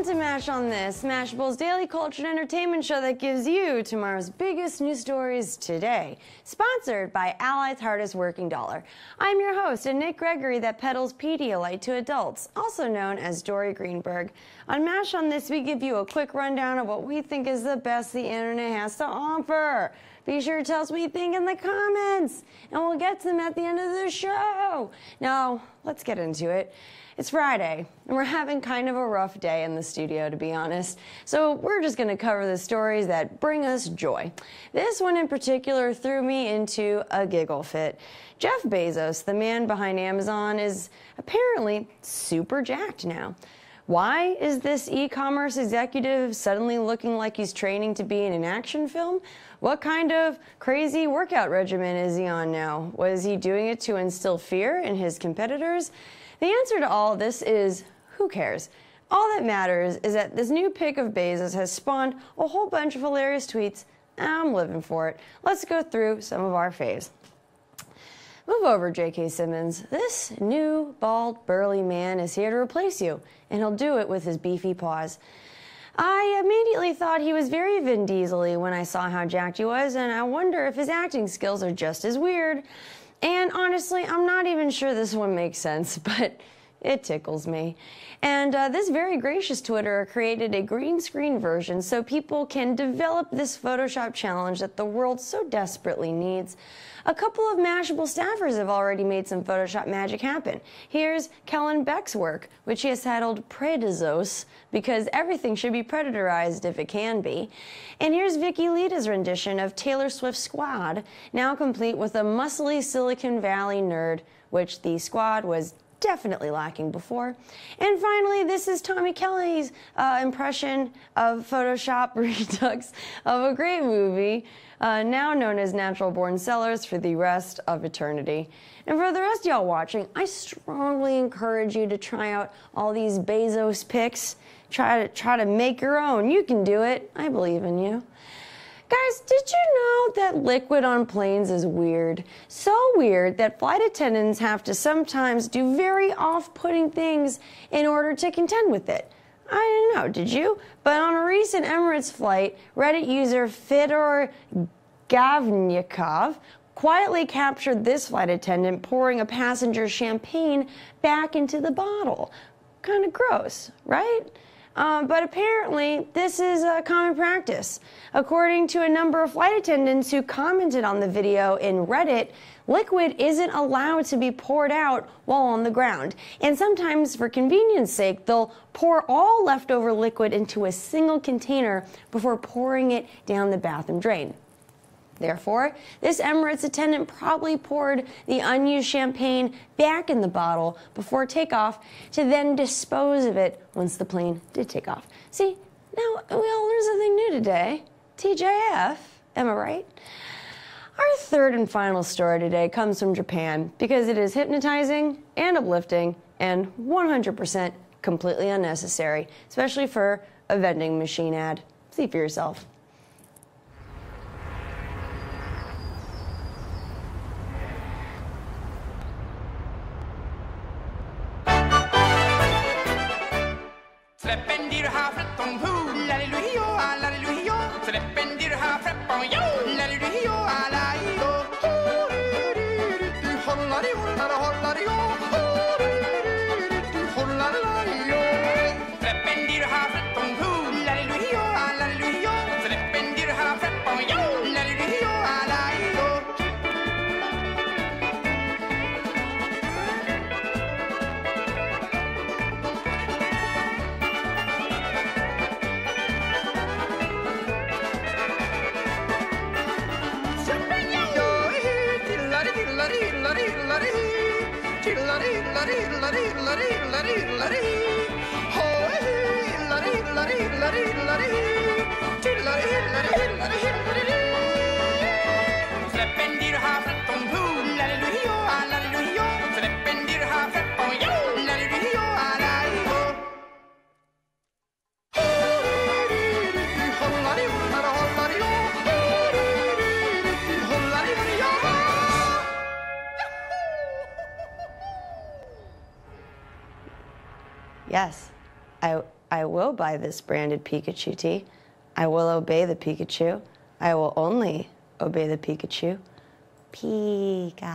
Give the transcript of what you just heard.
to Mash on This, Mashable's daily culture and entertainment show that gives you tomorrow's biggest news stories today. Sponsored by Allied's Hardest Working Dollar. I'm your host, Nick Gregory, that peddles Pedialyte to adults, also known as Dory Greenberg. On Mash on This, we give you a quick rundown of what we think is the best the internet has to offer. Be sure to tell us what you think in the comments, and we'll get to them at the end of the show. Now, let's get into it. It's Friday, and we're having kind of a rough day in the studio, to be honest. So we're just going to cover the stories that bring us joy. This one in particular threw me into a giggle fit. Jeff Bezos, the man behind Amazon, is apparently super jacked now. Why is this e-commerce executive suddenly looking like he's training to be in an action film? What kind of crazy workout regimen is he on now? Was he doing it to instill fear in his competitors? The answer to all of this is, who cares? All that matters is that this new pic of Bezos has spawned a whole bunch of hilarious tweets, and I'm living for it. Let's go through some of our faves. Move over, J.K. Simmons. This new, bald, burly man is here to replace you, and he'll do it with his beefy paws. I immediately thought he was very Vin Diesel-y when I saw how jacked he was, and I wonder if his acting skills are just as weird. And honestly, I'm not even sure this one makes sense, but it tickles me. And this very gracious Twitterer created a green screen version so people can develop this Photoshop challenge that the world so desperately needs. A couple of Mashable staffers have already made some Photoshop magic happen. Here's Kellen Beck's work, which he has titled Bezos, because everything should be predatorized if it can be. And here's Vicky Lita's rendition of Taylor Swift's Squad, now complete with a muscly Silicon Valley nerd, which the Squad was definitely lacking before. And finally, this is Tommy Kelly's impression of Photoshop redux of a great movie, now known as Natural Born Sellers, for the rest of eternity. And for the rest of y'all watching, I strongly encourage you to try out all these Bezos pics. Try to make your own. You can do it. I believe in you. Guys, did you know that liquid on planes is weird? So weird that flight attendants have to sometimes do very off-putting things in order to contend with it. I didn't know, did you? But on a recent Emirates flight, Reddit user Fedor Gavnikov quietly captured this flight attendant pouring a passenger's champagne back into the bottle. Kind of gross, right? But apparently, this is a common practice. According to a number of flight attendants who commented on the video in Reddit, liquid isn't allowed to be poured out while on the ground. And sometimes, for convenience sake, they'll pour all leftover liquid into a single container before pouring it down the bathroom drain. Therefore, this Emirates attendant probably poured the unused champagne back in the bottle before takeoff to then dispose of it once the plane did take off. See, now we all learn something new today. TJF, am I right? Our third and final story today comes from Japan because it is hypnotizing and uplifting and 100% completely unnecessary, especially for a vending machine ad. See for yourself. Yes, I I will buy this branded Pikachu tea. I will obey the Pikachu. I will only obey the Pikachu. Pika.